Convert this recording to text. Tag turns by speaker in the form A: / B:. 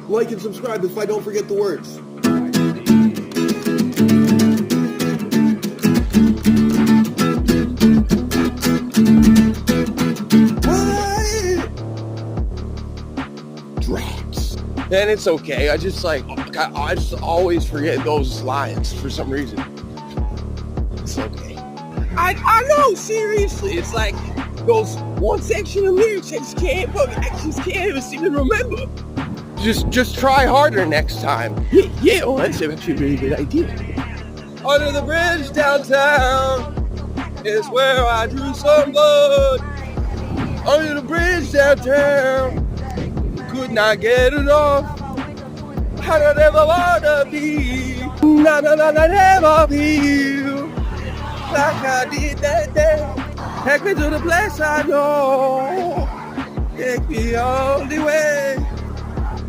A: Like and subscribe if I don't forget the words. Drax. And it's okay. I just always forget those lines for some reason. It's okay. I know, seriously. It's like those one section of lyrics I just can't even seem to remember. Just try harder next time. Yeah, well, that's actually a really good idea. Under the bridge downtown is where I drew some blood. Under the bridge downtown, could not get enough. I don't ever wanna be, never feel like I did that day. Take me to the place I know. Take me all the way.